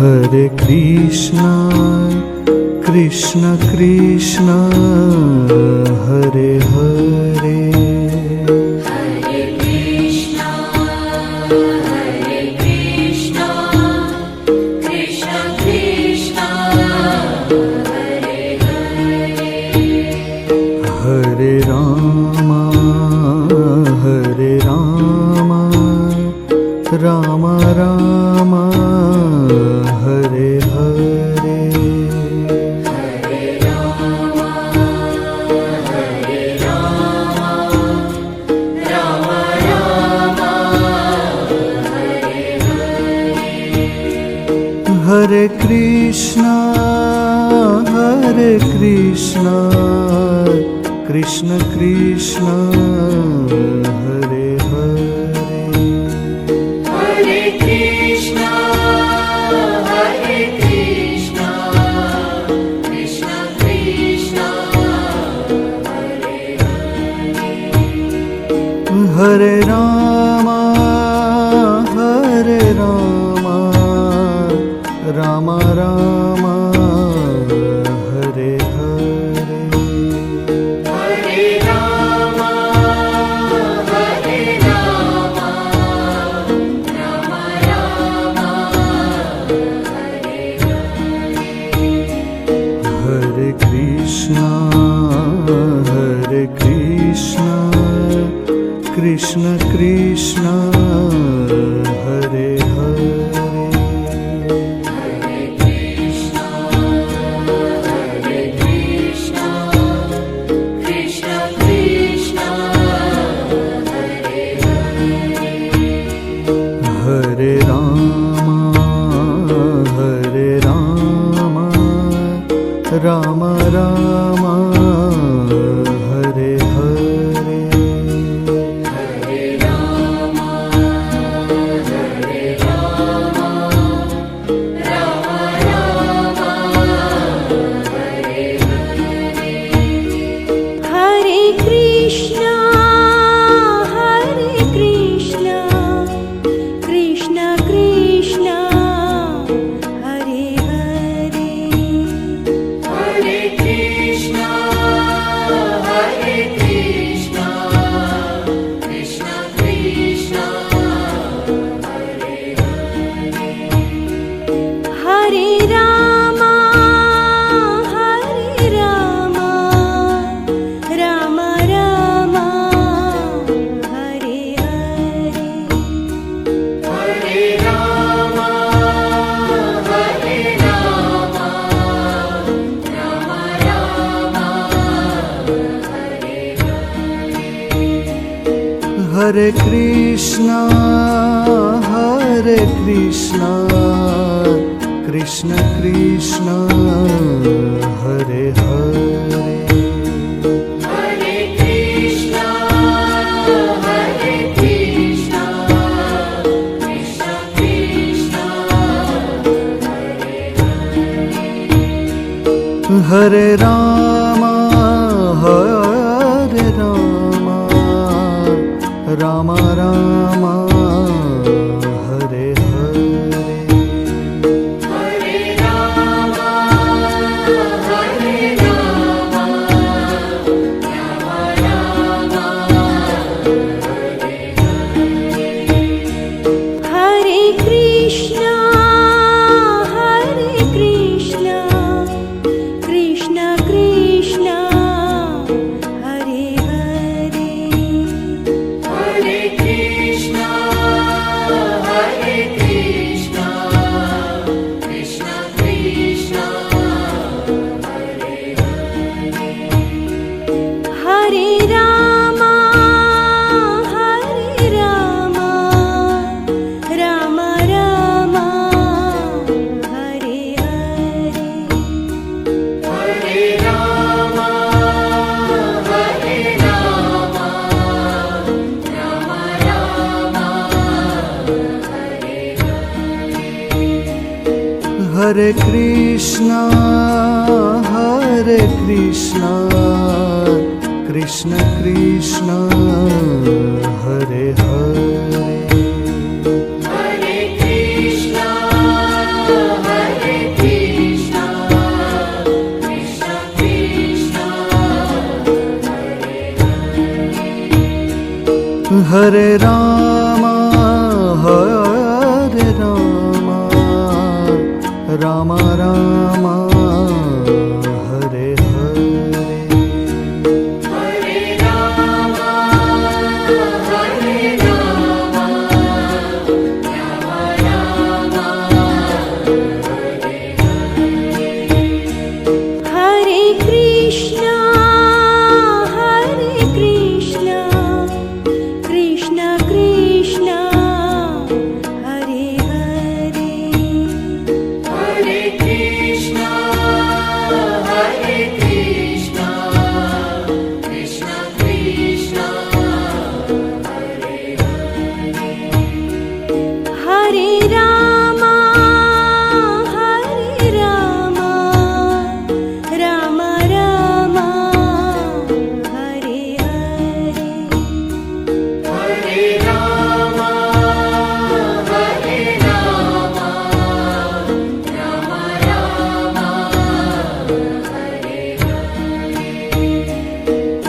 Hare Krishna, Krishna Krishna, Hare Hare. Hare Krishna, Krishna Krishna, Hare Hare. Hare Rama, Rama Rama, Hare Hare. Hare Rama, Rama Rama, Hare Hare. Hare Krishna, Krishna Krishna, Hare Hare. Hare Krishna, Krishna Krishna, Hare Hare. Hare Rama, Rama Rama, Hare Hare. Hare Rama, Rama Rama, Hare Hare. Hare Krishna, Krishna Krishna, Hare Hare. Hare Krishna, Krishna Krishna, Hare Hare. Hare Rama, Rama Rama, Hare Hare. Hare Rama, Rama Rama, Hare Hare. Hare Krishna, Krishna Krishna, Hare Hare. Hare Krishna, Krishna Krishna, Hare Hare. Hare Rama, Rama Rama, Hare Hare. Hare Rama, Rama Rama, Hare Hare. Hare Krishna, Krishna Krishna, Hare Hare. Hare Krishna, Krishna Krishna, Hare Hare. Hare Rama, Rama Rama, Hare Hare. Hare Rama, Rama Rama, Hare Hare. Hare Krishna, Krishna Krishna, Hare Hare. Hare Krishna, Krishna Krishna, Hare Hare. Hare Rama, Rama Rama, Hare Hare. Hare Rama, Rama Rama, Hare Hare. Hare Krishna, Krishna Krishna, Hare Hare. Hare Hare Ram Hare Ram Ram Ram Hare Hare Hare Ram Hare Ram Ram Ram Hare Krishna Krishna Krishna Hare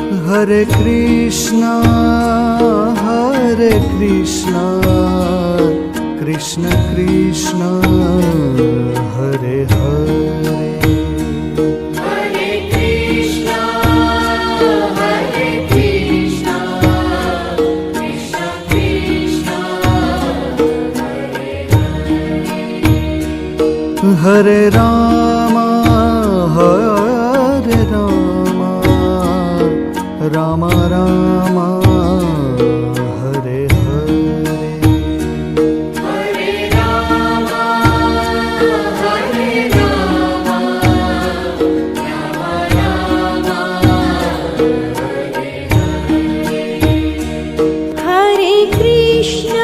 Hare Hare Krishna Krishna Krishna Hare Ram Ram Ram Hare Hare Hare Ram Hare Krishna Krishna Krishna Hare Hare Hare Krishna Krishna Krishna Hare Ram Ram Ram Hare Hare Hare Ram Hare Krishna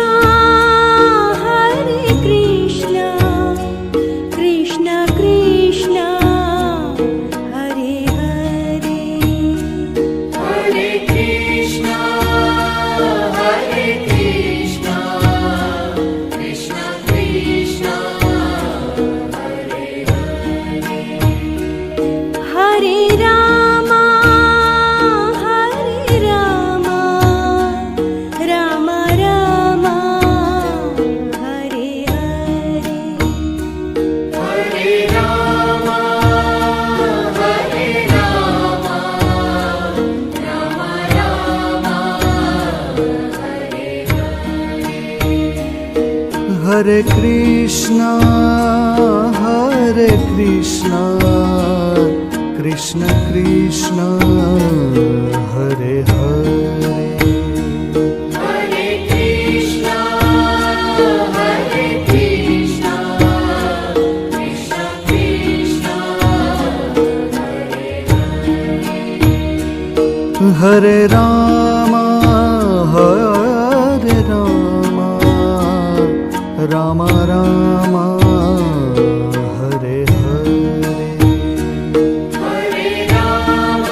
Krishna Krishna Hare Hare Hare Krishna Krishna Krishna Hare Ram Ram Ram Hare Hare Hare Ram Hare Krishna Krishna Krishna Hare Hare Hare Krishna Krishna Krishna Hare Ram Ram Ram Hare Hare Hare Ram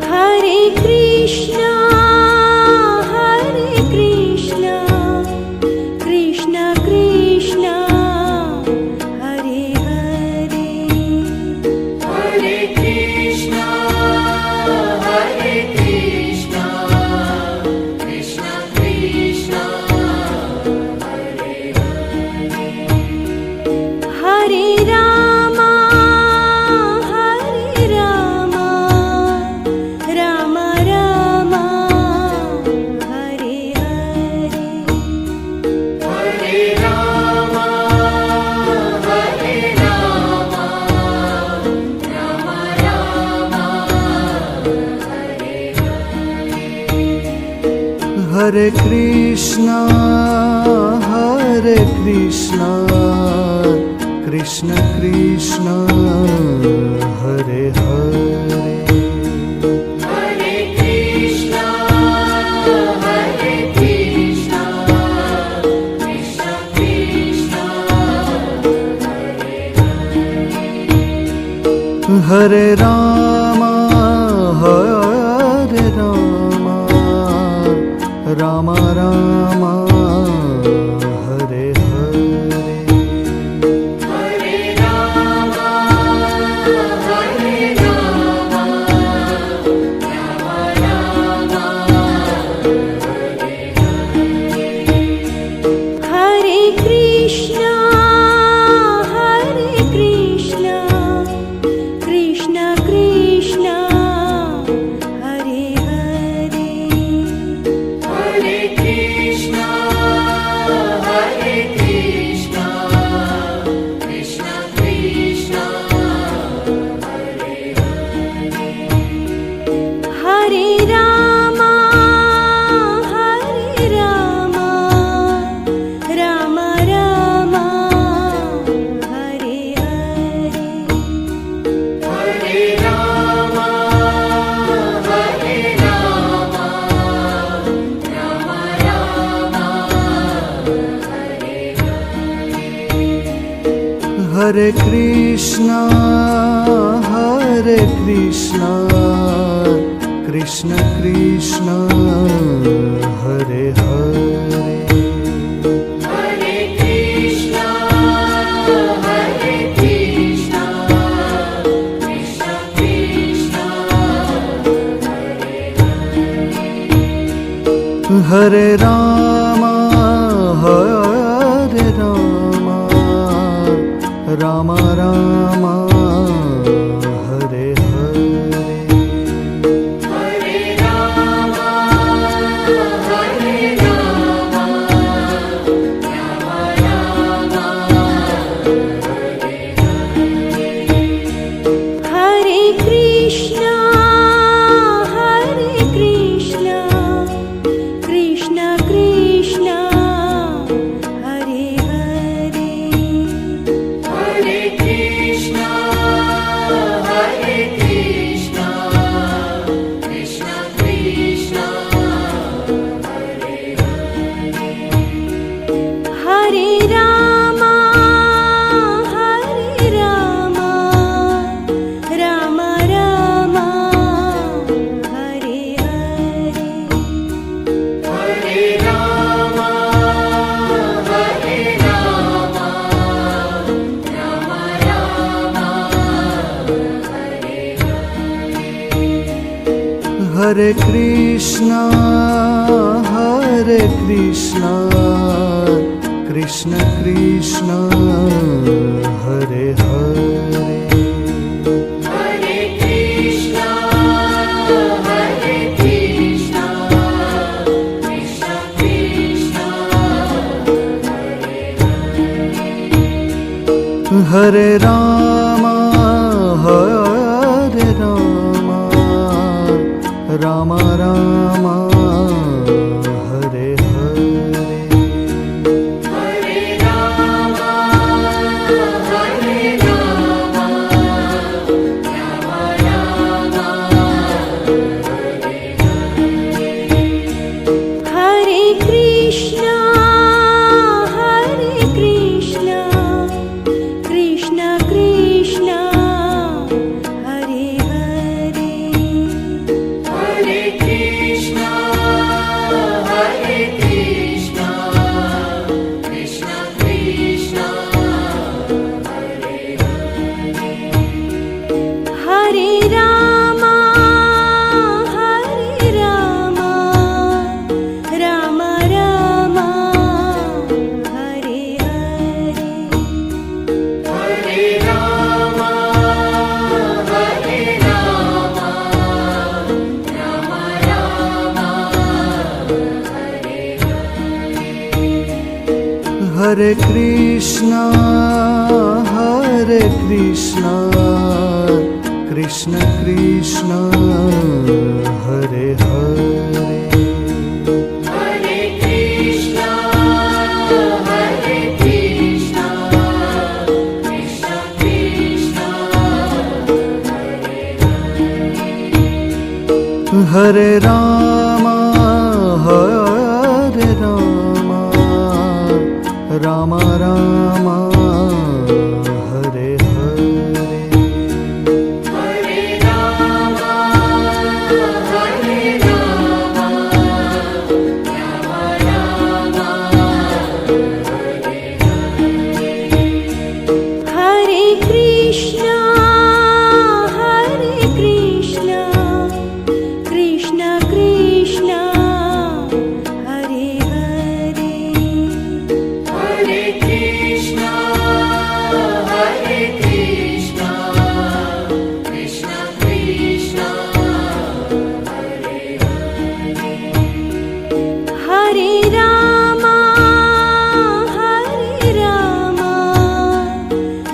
Hare Krishna Krishna Krishna Hare Hare Hare Krishna Krishna Krishna Hare Ram Ram Ram Hare Hare Hare Ram Hare Krishna Krishna Krishna Hare Hare Hare Krishna Krishna Krishna Hare Ram Ram Ram Hare Hare Hare Hare Krishna, Krishna Krishna, Hare Hare, Hare Krishna, Krishna Krishna, Hare Rama, Hare Rama, Rama Rama, Hare Hare, Hare Rama, Hare Rama, Rama Rama, Hare Krishna, Krishna Krishna, Hare Hare, Hare Krishna, Krishna Krishna, Hare Rama, Rama Rama, Hare Hare, Hare Rama, Rama Rama, Hare Krishna, Krishna Krishna, Hare Hare, Hare Krishna, Krishna Krishna, Hare Rama, Rama Rama, Hare Hare, Hare Rama, Rama Rama, Hare Krishna, Krishna Krishna, Hare Hare, Hare Krishna, Krishna Krishna, Hare Rama, Rama Rama, Hare Hare, Hare Rama, Rama Rama, Hare Krishna, Krishna Krishna, Hare Hare, Hare Krishna, Krishna Krishna, Hare Rama, Rama Rama, Hare Hare, Hare Rama, Rama Rama, Hare Krishna, Krishna Krishna, Hare Hare, Hare Krishna, Krishna Krishna, Hare Rama,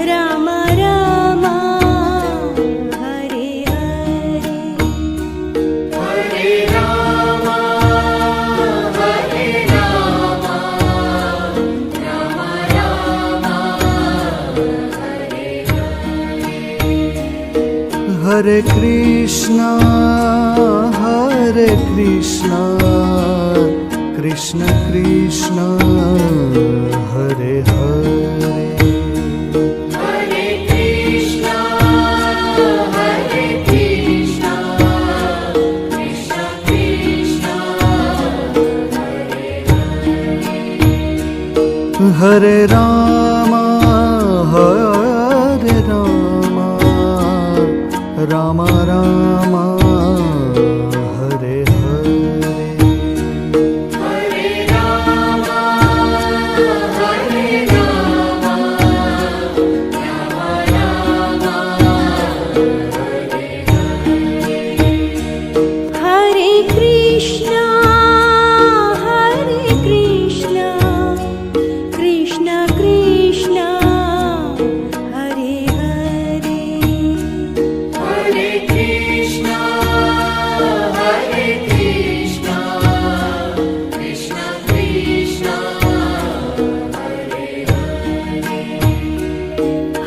Rama Rama, Hare Hare, Hare Rama, Rama Rama, Hare Krishna, Krishna Krishna, Hare Hare, Hare Hare Ram Hare Ram Ram Ram Hare Hare Hare Ram Hare Ram Ram Ram Hare Krishna Krishna Krishna Hare Hare Hare Krishna Hare Krishna Krishna Krishna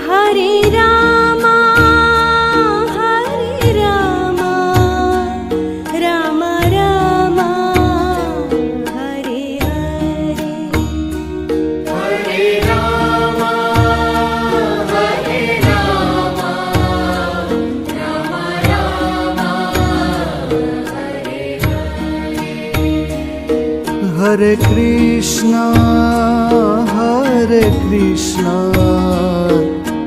Hare Ram Ram Ram Hare Hare Hare Ram Hare Ram Ram Ram Hare Krishna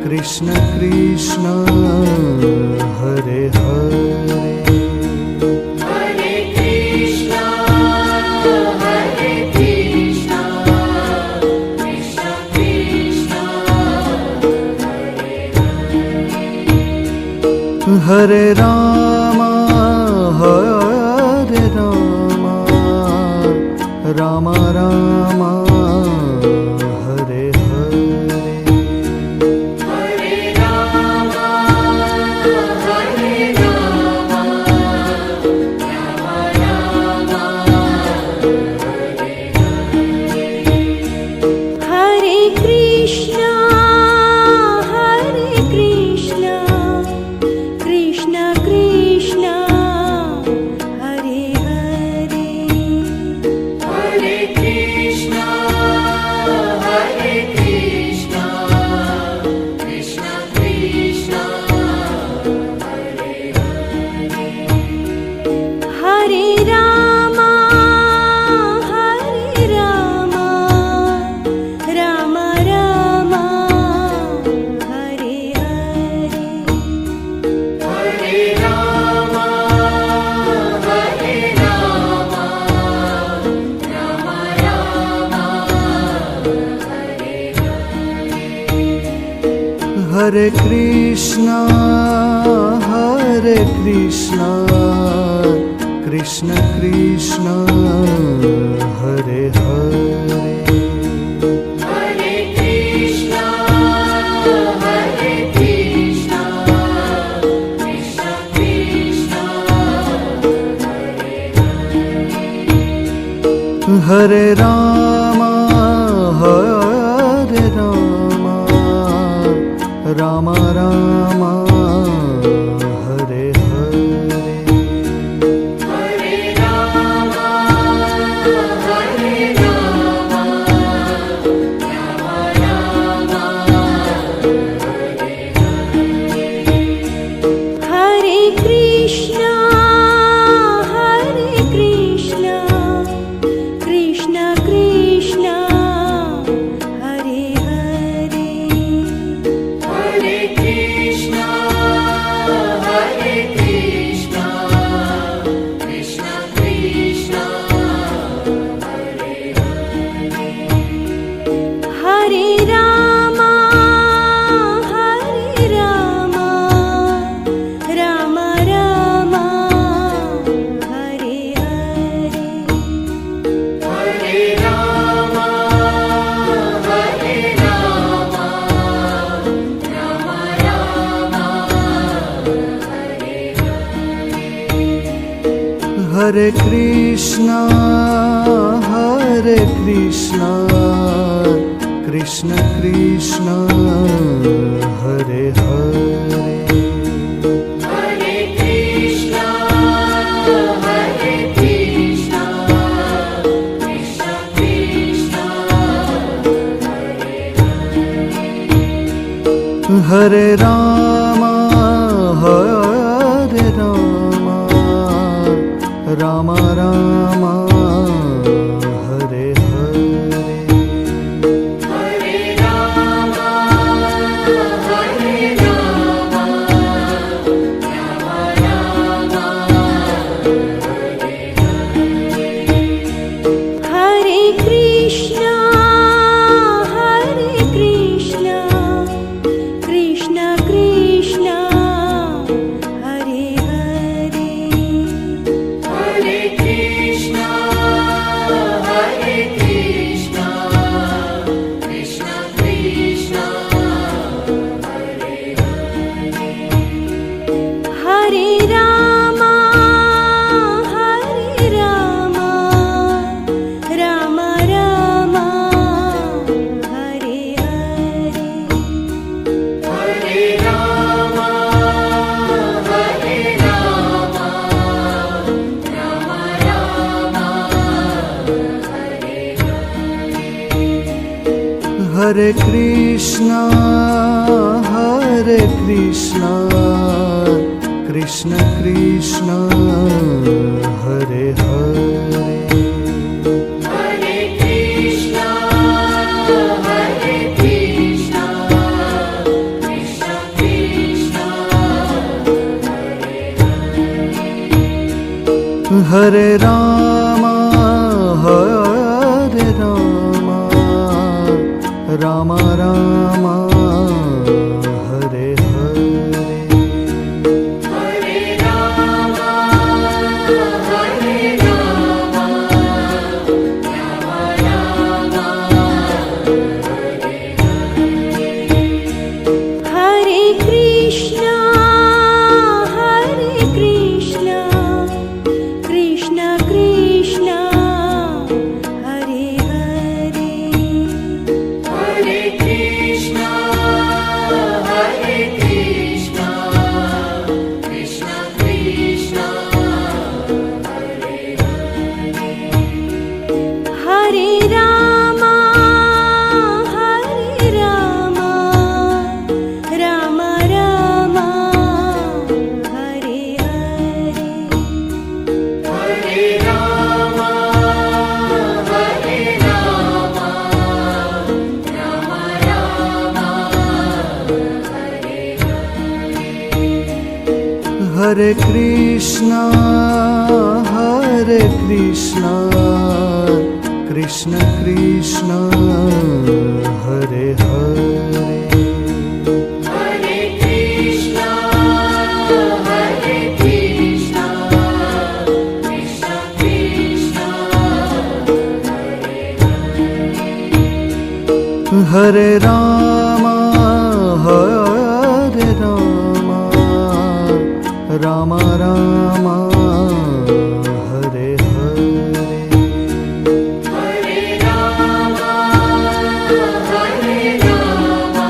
Krishna Krishna Hare Hare Hare Krishna Hare Krishna Krishna Krishna Hare Ram Hare Ram Ram Ram Hare Hare Hare Ram Hare Ram Ram Ram Hare Krishna Krishna Krishna Hare Hare Hare Krishna Hare Krishna Krishna Krishna Hare Ram Ram Ram Hare Hare Hare Ram Hare Ram Ram Ram Hare Krishna Krishna Krishna Hare Hare Hare Krishna Hare Krishna Krishna Krishna Hare Ram Hare Ram Ram Ram Hare Hare Hare Ram Hare Ram Ram Ram Hare Krishna Krishna Krishna Hare Hare Hare Krishna Hare Krishna Krishna Krishna Hare Ram Ram Ram Hare Hare Hare Ram Hare Ram Ram Ram Hare Krishna Krishna Krishna Hare Hare Hare Krishna Hare Krishna Krishna Krishna Hare Ram Hare Ram Ram Ram Hare Hare Hare Hare Krishna, Hare Krishna, Krishna Krishna, Hare Hare. Hare Krishna, Hare Krishna, Krishna Krishna, Hare Rama, Hare Rama, Rama Rama, Hare Hare. Hare Rama, Hare Rama, Rama Rama, Hare Krishna, Hare Krishna, Krishna Krishna, Hare Hare. Hare Krishna, Hare Krishna, Krishna Krishna, Hare Rama, Hare Rama, Rama Rama, Hare Hare. Hare Rama, Hare Rama, Rama Rama, Hare Krishna, Hare Krishna, Krishna Krishna, Hare Hare. Hare Krishna, Hare Krishna, Krishna Krishna, Hare Rama, Hare Rama, Rama Rama, Hare Hare. Hare Rama, Hare Rama,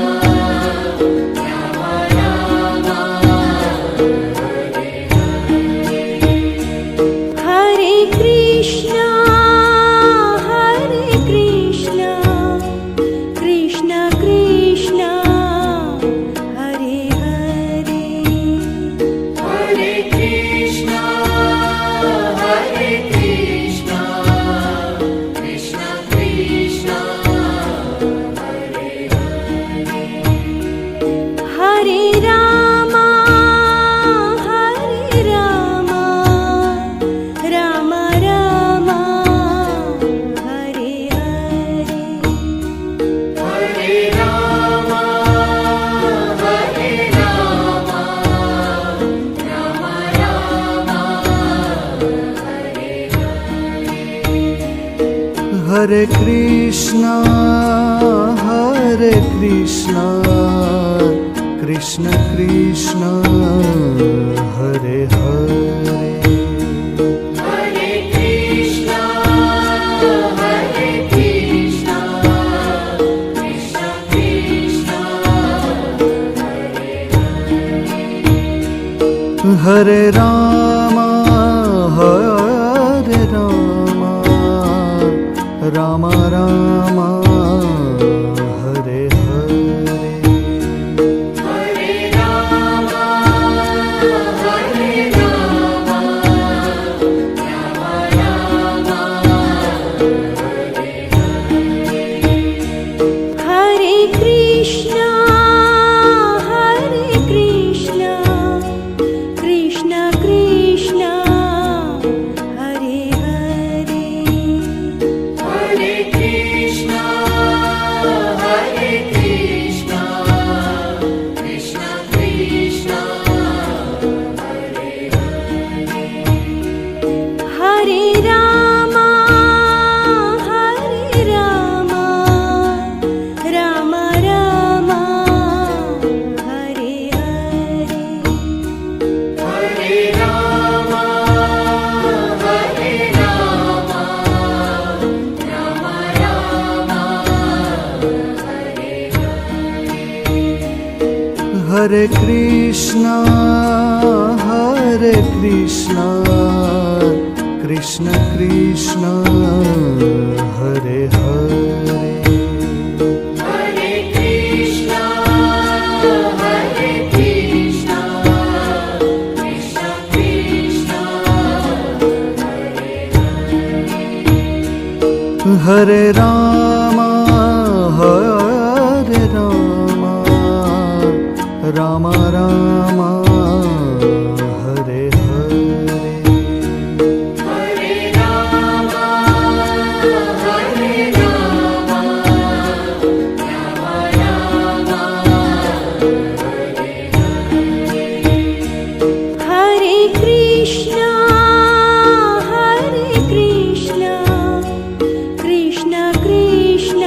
Rama Rama, Hare Krishna, Hare Krishna, Krishna Krishna, Hare Hare. Hare Krishna, Hare Krishna, Krishna Krishna, Hare Rama, Hare Rama, Rama Rama, Hare Hare. Hare Rama, Hare Rama, Rama Rama, Hare Krishna, Hare Krishna, Krishna Krishna, Hare Hare. Hare Krishna, Hare Krishna, Krishna Krishna, Hare Rama, Hare Rama, Rama Rama, Hare Hare. Hare Rama, Hare Rama, Rama Rama, Hare Krishna, Hare Krishna, Krishna Krishna, Hare Hare. Hare Krishna, Hare Krishna, Krishna Krishna, Hare Rama, Hare Rama, Rama Rama, Hare Hare. Hare Rama, Hare Rama, Rama Rama, Hare Krishna, Hare Krishna, Krishna Krishna, Hare Hare. Hare Hare Ram Hare Ram Ram Ram Hare Hare Hare Ram Hare Ram Ram Ram Hare Krishna Krishna Krishna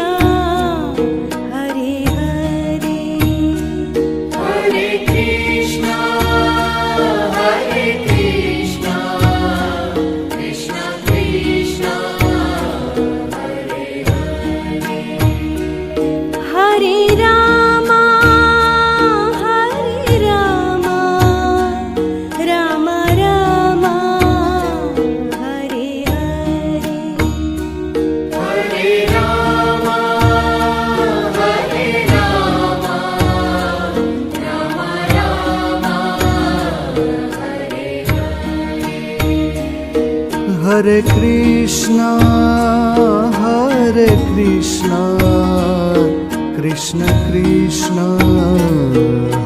Hare Hare Hare Krishna Krishna Krishna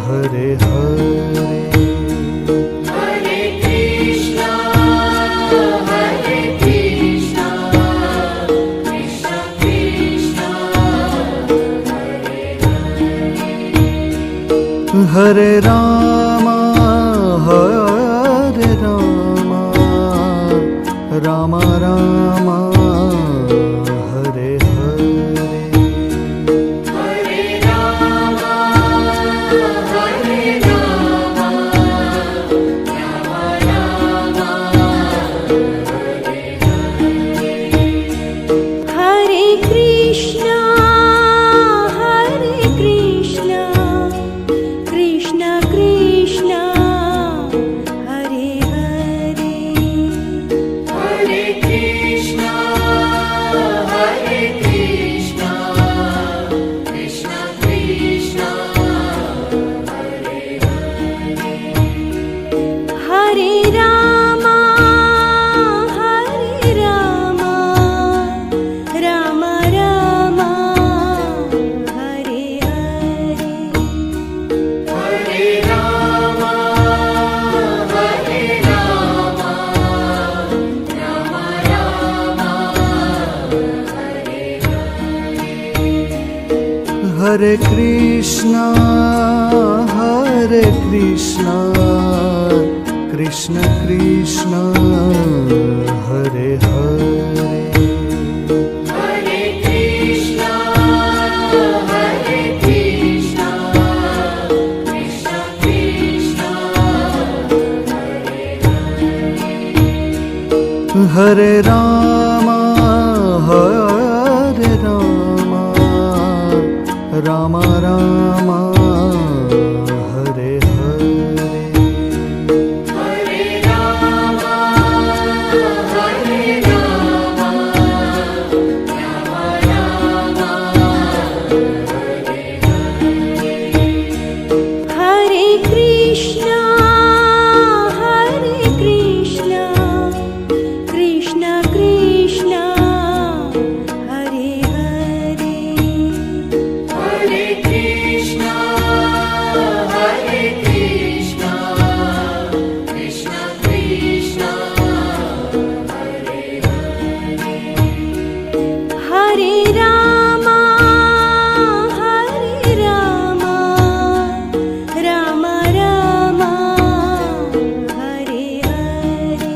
Hare Hare Hare Ram Ram Ram Hare Hare Hare Ram Ram Ram Hare Hare Krishna Krishna Krishna Hare Hare Hare Krishna Krishna Krishna Hare Hare Ram Ram Ram Hare Hare Hare Ram Ram Ram Hare Krishna Krishna Krishna Hare Hare Hare Krishna Krishna Krishna Hare Hare Ram Ram Ram Hare Hare Hare Ram Ram Ram Hare Krishna Krishna Krishna Hare Hare Hare Krishna Krishna Krishna Hare Ram Ram Ram Hare Hare Hare Ram Ram Hare Krishna Krishna Krishna Hare Hare Hare Krishna Krishna Krishna Hare Ram Ram Ram Hare Hare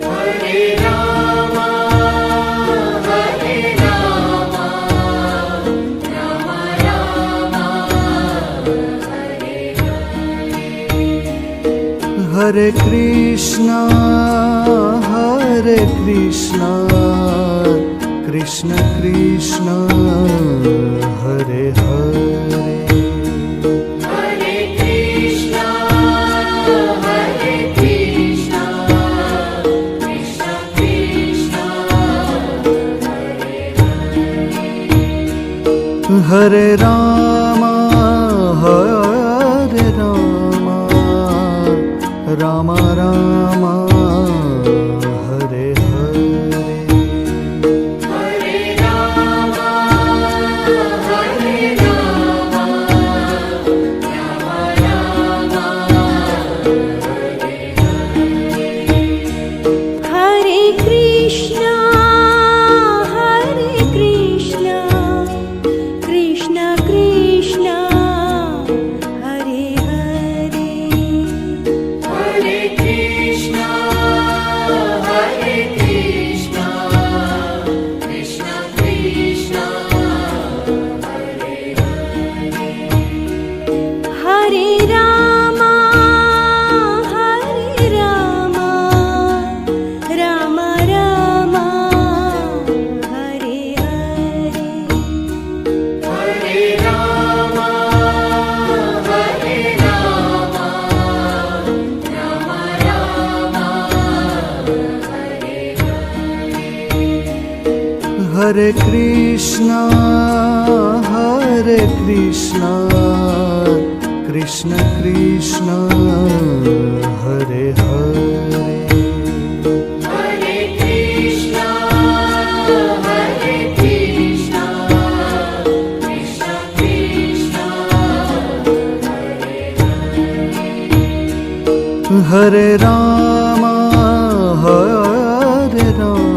Hare Ram Ram Hare Krishna Krishna Krishna Hare Hare Hare Krishna Krishna Krishna Hare Ram Ram Ram Hare Hare Hare Hare Krishna, Krishna Krishna, Hare Hare, Hare Krishna, Hare Krishna, Krishna Krishna, Hare Rama, Hare Rama,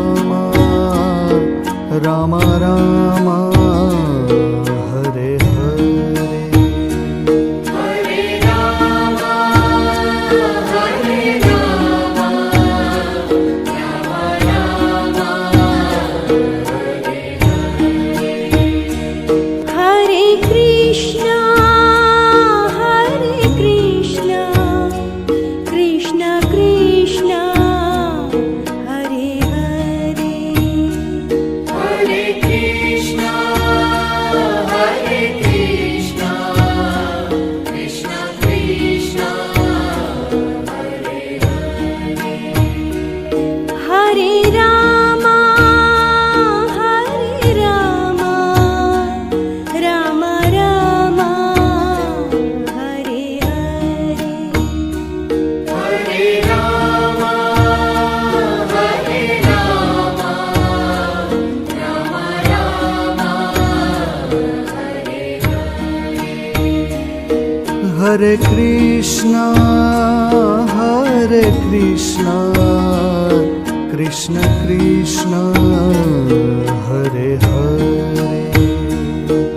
Rama Rama, Hare Hare, Hare Rama, Hare Rama, Rama Rama, Hare Krishna, Krishna Krishna, Hare Hare, Hare Krishna, Hare Krishna, Krishna Krishna, Hare Rama, Rama Rama, Hare Hare, Hare Rama, Hare Rama, Rama Rama, Hare Krishna, Krishna Krishna, Hare Hare,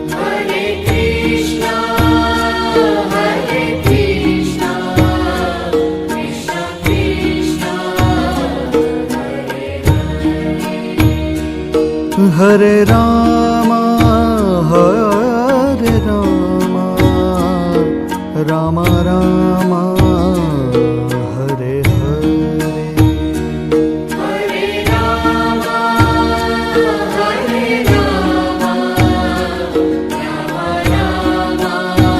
Hare Krishna, Hare Krishna, Krishna Krishna, Hare Rama, Hare Rama, Rama Rama, Hare Hare, Hare Rama, Hare Rama, Rama Rama,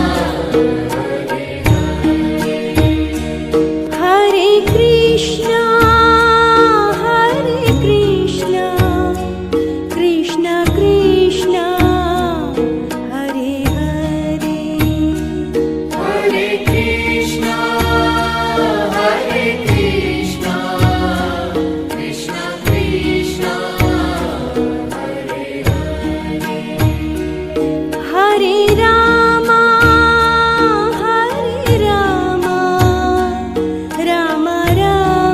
Hare Krishna, Krishna Krishna, Hare Hare, Hare Krishna, Hare Krishna, Krishna Krishna, Hare Rama, Rama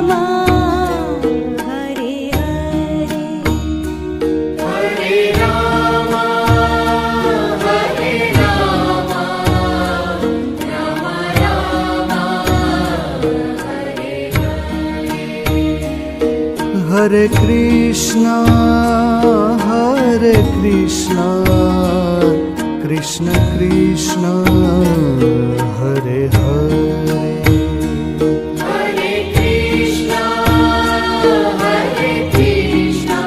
Rama, Hare Hare, Hare Rama, Hare Rama, Rama Rama, Hare Krishna, Krishna Krishna, Hare Hare, Hare Krishna, Hare Krishna,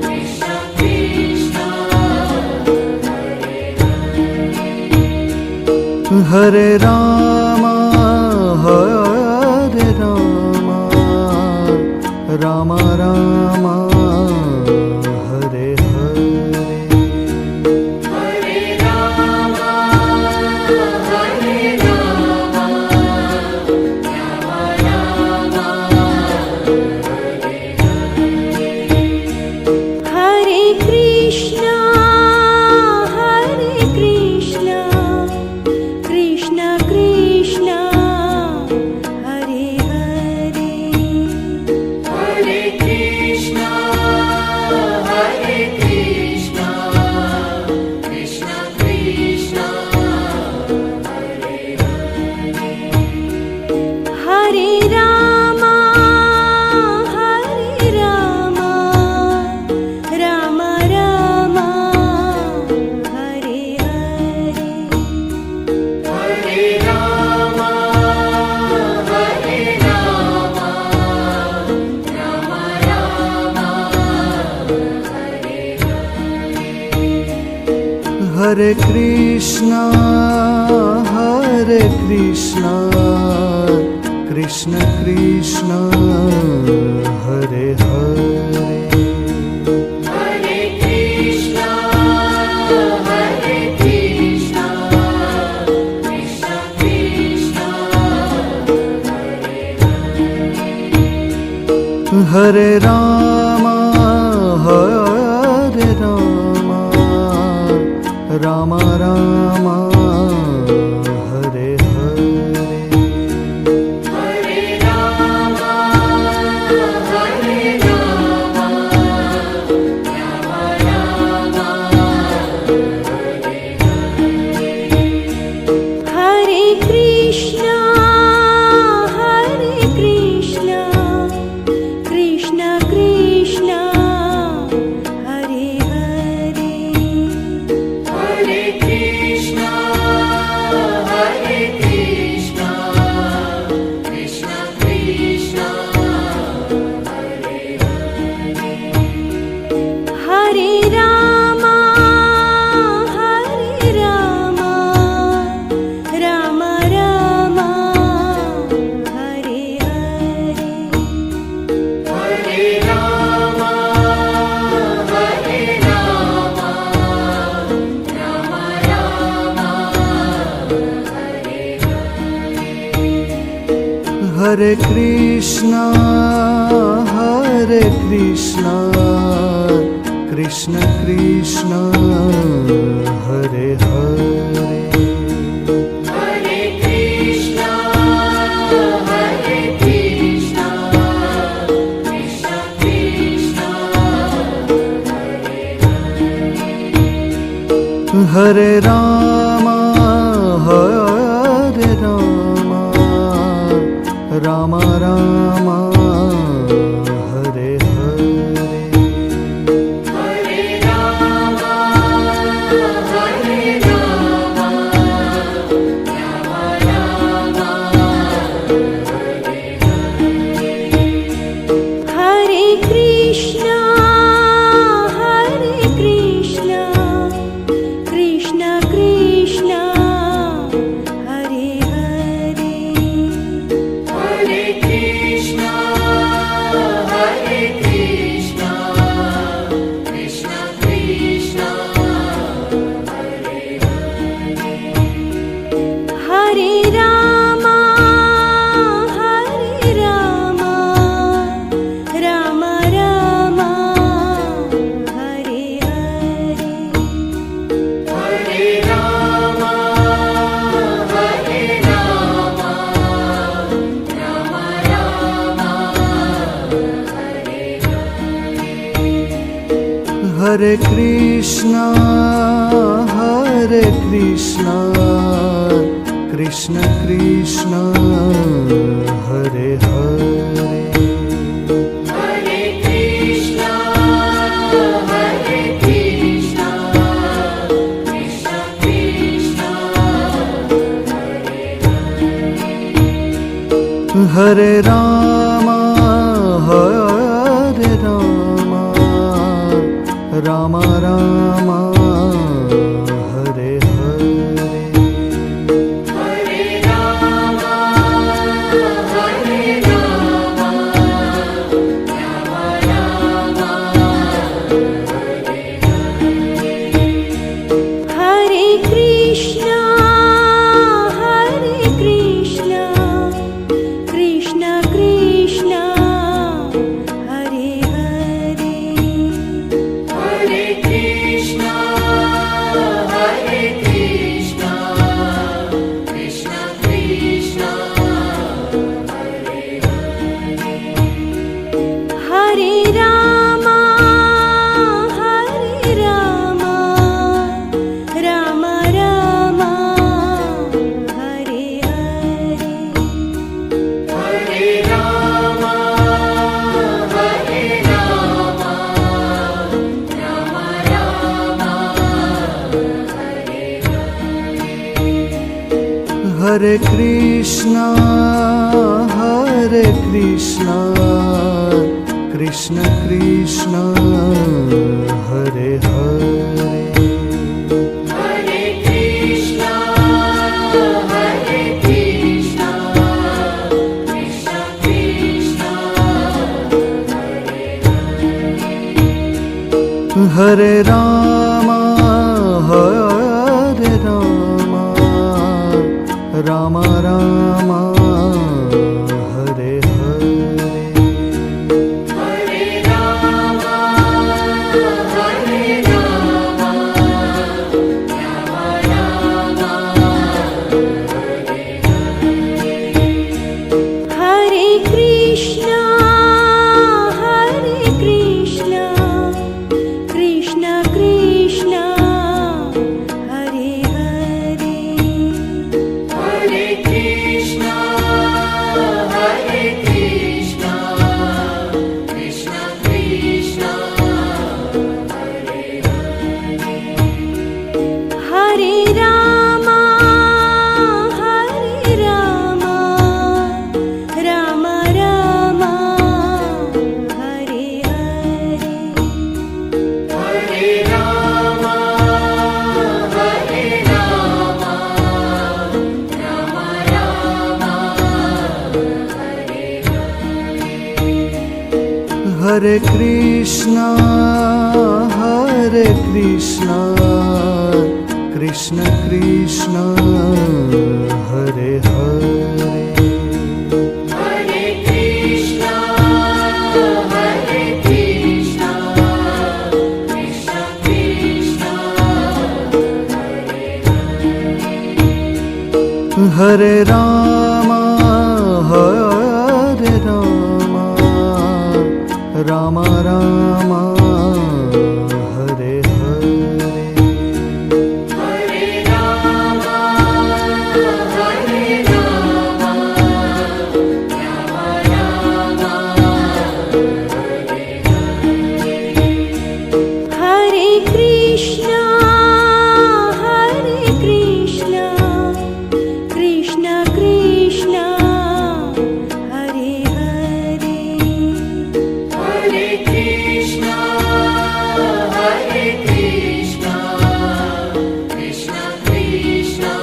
Krishna Krishna, Hare Rama, Hare Rama, Rama Rama, Hare Hare, Hare Rama, Hare Rama, Rama Rama, Hare Krishna, Krishna Krishna, Hare Hare, Hare Krishna, Hare Krishna, Krishna Krishna, Hare Rama, Rama Rama, Hare Hare, Hare Rama, Hare Rama, Rama Rama, Hare Krishna, Krishna Krishna, Hare Hare, Hare Hare Rama, Hare Rama, Rama Rama, Hare Hare. Hare Rama, Hare Rama, Rama Rama, Hare Hare. Hare Krishna, Hare Krishna, Krishna Krishna, Hare Hare. Hare Krishna, Hare Krishna, Krishna Krishna, Hare Hare. Hare Rama, Hare Rama, Rama Rama, Hare Hare. Hare Rama, Hare Rama, Rama Rama, Hare Hare. Hare Krishna, Hare Krishna, Krishna Krishna, Hare Hare. Hare Krishna, Hare Krishna, Krishna Krishna, Hare Hare. Hare Rama, Hare Rama, Rama Rama, Hare Hare. Hare Rama, Hare Rama, Rama Rama, Hare Hare. Hare Krishna, Hare Krishna, Krishna Krishna, Hare Hare. Hare Krishna, Hare Krishna, Krishna Krishna, Hare Hare. Hare Rama, Hare Rama, Rama Rama, Hare Hare. Hare Rama, Hare Rama, Rama Rama, Hare Hare. Hare Krishna, Hare Krishna, Krishna Krishna, Hare Hare. Hare Krishna, Hare Krishna, Krishna Krishna, Hare Hare. Hare Rama, Hare Rama, Rama Rama, Hare Hare. Hare Rama, Hare Rama, Rama Rama, Hare Hare. Hare Krishna, Hare Krishna, Krishna Krishna, Hare Hare. Hare Krishna, Hare Krishna, Krishna Krishna, Hare Hare. Hare Rama, Hare Rama, Rama Rama, Hare Hare. Hare Rama, Hare Rama, Rama Rama, Hare Hare. Hare Krishna, Hare Krishna, Krishna Krishna, Hare Hare. Hare Krishna, Hare Krishna, Krishna Krishna, Hare Hare. Hare Rama, Hare Rama, Rama Rama, Hare Hare. Hare Krishna, Krishna Krishna, Hare Hare. Hare Krishna, Krishna Krishna, Hare Hare. Hare Rama, Hare Rama, Rama Rama, Hare Hare. Hare Rama, Hare Rama, Rama Rama, Hare Hare. Hare Krishna, Krishna Krishna, Hare Hare. Hare Krishna, Krishna Krishna,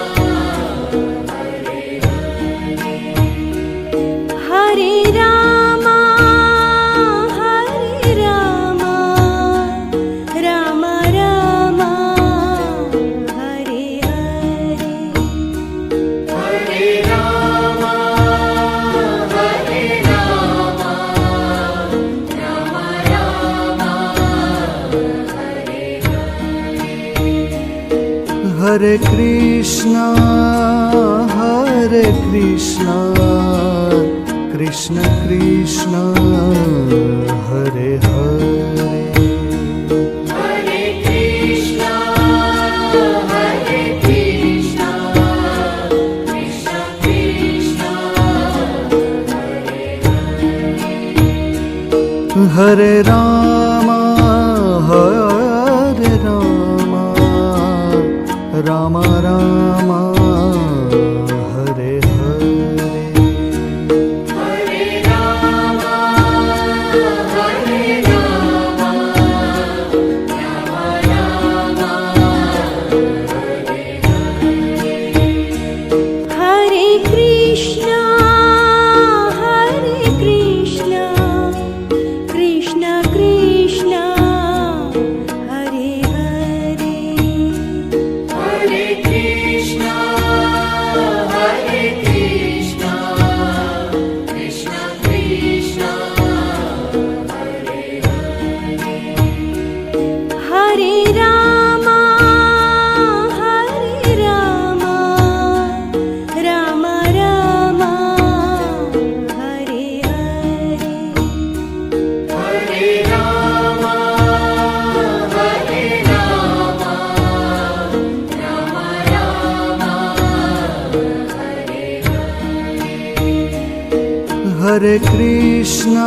Hare Hare. Hare Rama, Rama Rama, Hare Hare. Hare Rama, Rama Rama, Hare Hare. Hare Krishna, Krishna Krishna, Hare Hare. Hare Krishna, Krishna Krishna, Hare Hare. Hare Rama, Hare Rama, Rama Rama, Hare Hare. Hare Rama, Rama Rama, Hare Hare. Hare Krishna, Krishna Krishna, Hare Hare. Hare Krishna, Krishna Krishna, Hare Hare. Hare Rama, Rama Rama, Hare Hare. Hare Rama, Rama Rama, Hare Hare. Hare Krishna,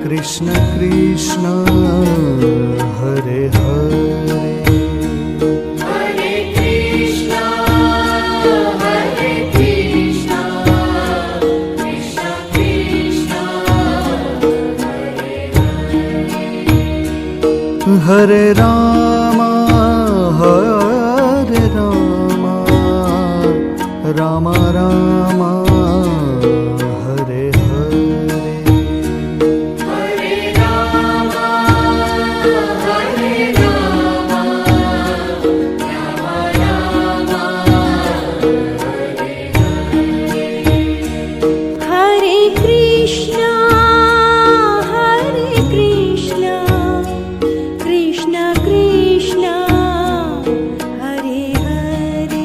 Krishna Krishna, Hare Hare. Hare Krishna, Krishna Krishna, Hare Hare. Hare Rama, Hare Rama, Rama Rama, Hare Hare. Hare Rama, Rama Rama, Hare Hare. Hare Krishna, Krishna Krishna, Hare Hare.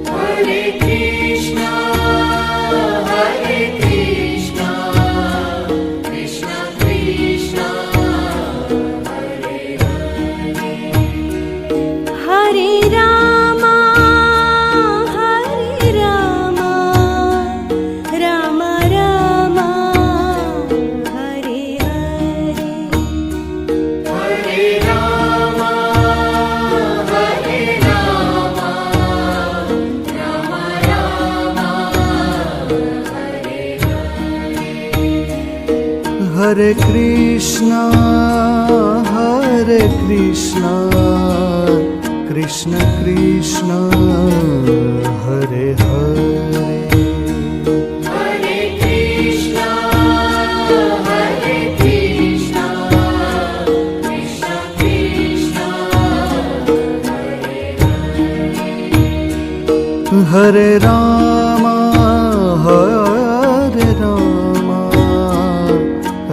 Hare Krishna, Krishna Krishna, Hare Hare. Hare Rama, Rama Rama, Hare Hare. Hare Rama, Rama Rama, Hare Hare. Hare Krishna, Krishna Krishna, Hare Hare. Hare Hare Rama, Hare Rama,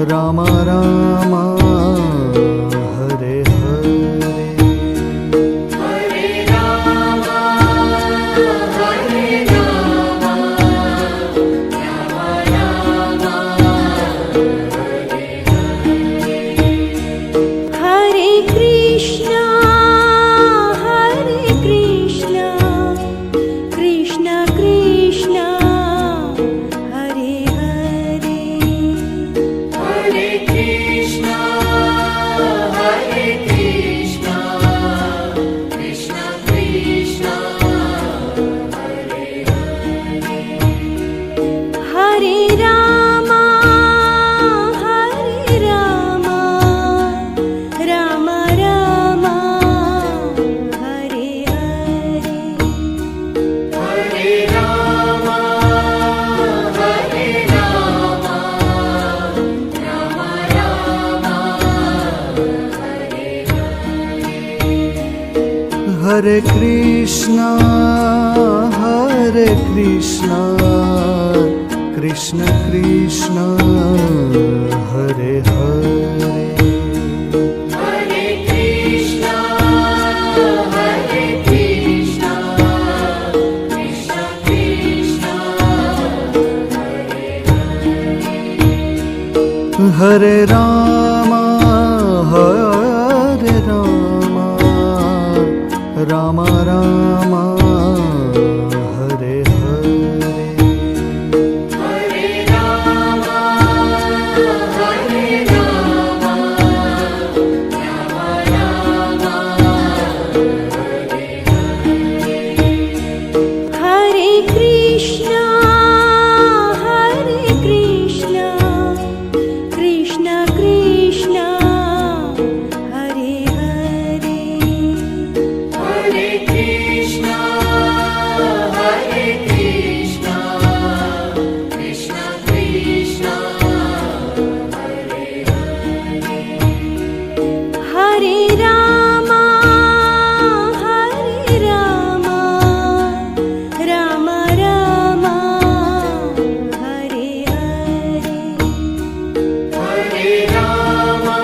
Rama Rama, Hare Hare. Hare Rama, Hare Rama, Rama Rama, Hare Hare. Hare Krishna, Krishna Krishna, Hare Hare. Hare Krishna, Krishna Krishna, Hare Hare. Hare Rama, Rama Rama, Hare Hare. Hare Rama, Rama Rama, Hare Hare. Hare Krishna, Krishna Krishna, Hare Hare. Hare Krishna, Krishna Krishna, Hare Hare. Hare Rama, Rama Rama, Hare Hare. Hare Rama, Rama Rama, Hare Hare. Hare Krishna, Krishna Krishna, Hare Hare. Hare Krishna, Krishna Krishna, Hare Hare. Hare Rama, Rama Rama, Hare Hare. Hare Rama,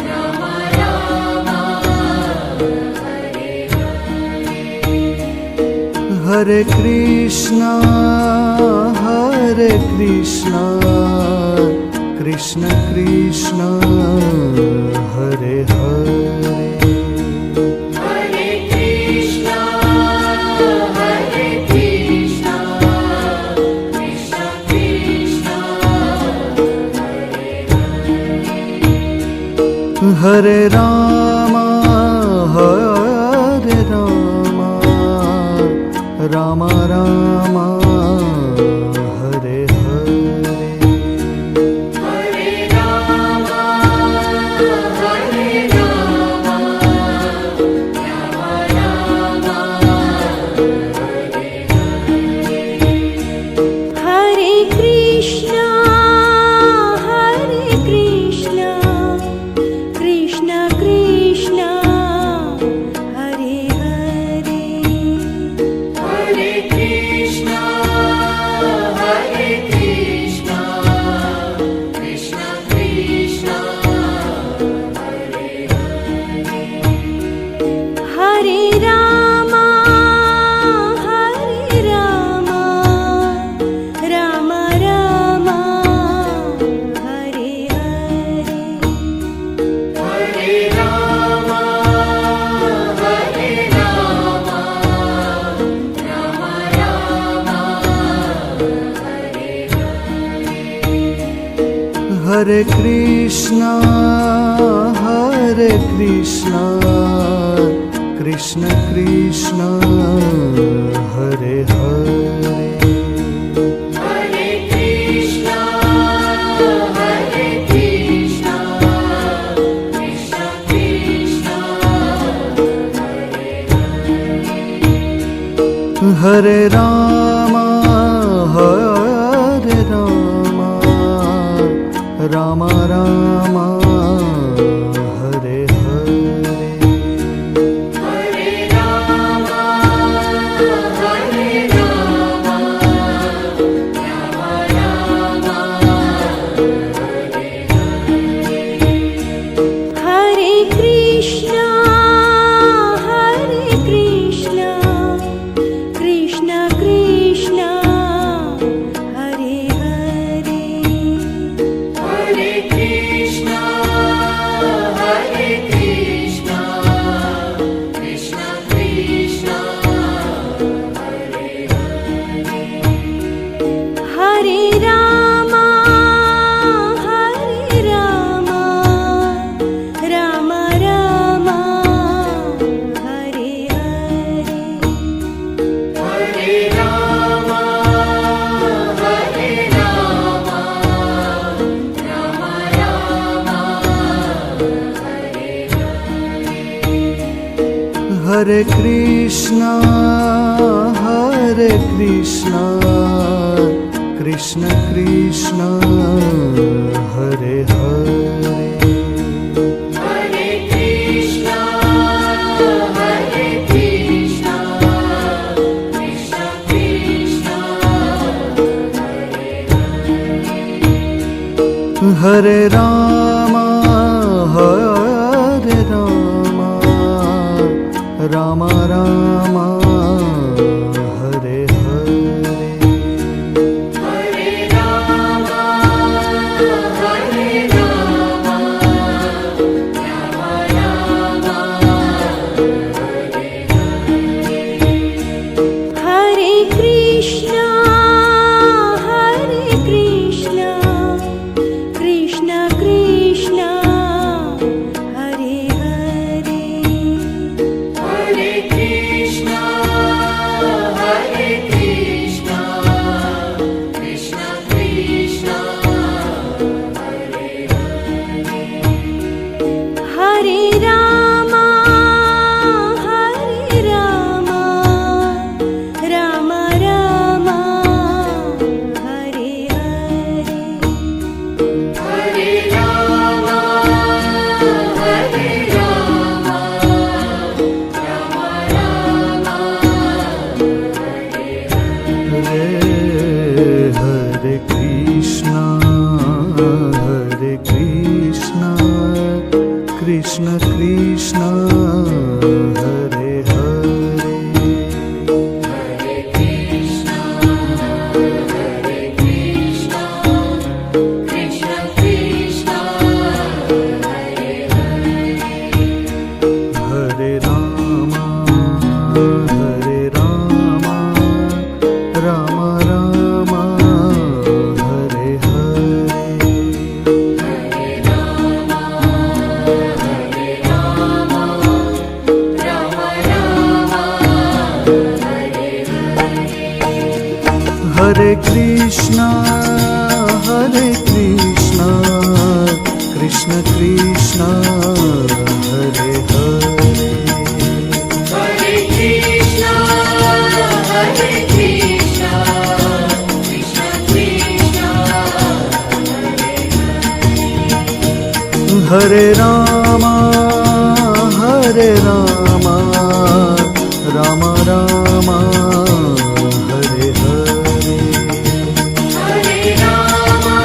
Rama Rama, Hare Hare. Hare Krishna, Krishna Krishna, Hare Hare. Hare Krishna, Krishna Krishna, Hare Hare. Hare Rama, Rama Rama, Hare Hare. Hare Rama, Rama Rama, Hare Hare. Hare Krishna, Krishna Krishna, Hare Hare. Hare Krishna, Krishna Krishna, Hare Hare. Hare Rama, Rama Rama, Hare Hare. Hare Rama, Rama Rama, Hare Hare. Hare Krishna, Krishna Krishna, Hare Hare. Hare Krishna, Krishna Krishna, Hare Hare. Hare Rama, Rama Rama, Hare Hare. Hare Krishna, Hare Krishna, Krishna Krishna, Hare Hare. Hare Krishna, Hare Krishna, Krishna Krishna, Hare Rama, Hare Rama, Rama Rama, Hare Hare. Hare Rama, Hare Rama, Rama Rama, Hare Krishna, Hare Krishna, Krishna Krishna, Hare Hare. Hare Krishna, Hare Krishna, Krishna Krishna, Hare Rama, Hare Rama, Rama Rama, Hare Hare. Hare Rama, Hare Rama, Rama Rama, Hare Krishna, Hare Krishna, Krishna Krishna, Hare Hare. Hare Krishna, Hare Krishna, Krishna Krishna, Hare Hare Rama, Hare Rama, Rama Rama, Hare Hare. Hare Krishna, Hare Krishna, Krishna Krishna, Hare Hare. Hare Krishna, Hare Krishna, Krishna Krishna, Hare Rama, Hare Rama, Rama Rama, Hare Hare. Hare Rama,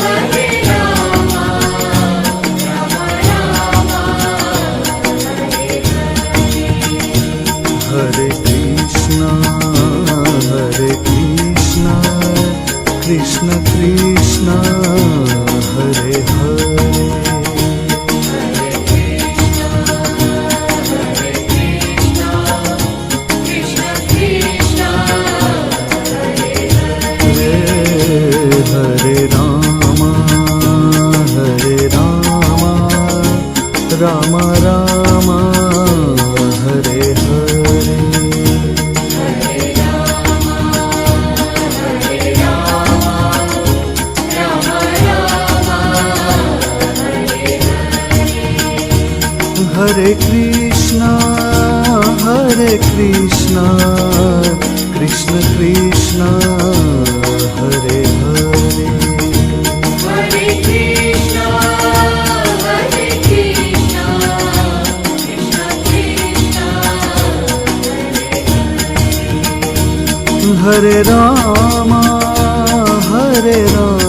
Hare Rama, Rama Rama, Hare Krishna, Hare Krishna, Krishna Krishna, Hare Hare. Krishna Krishna, Hare Rama, Hare Rama, Rama Rama, Hare Hare. Hare Krishna, Hare Krishna, Krishna Krishna, Hare Hare. Hare Krishna, Hare Krishna, Krishna Krishna, Hare Rama, Hare Rama,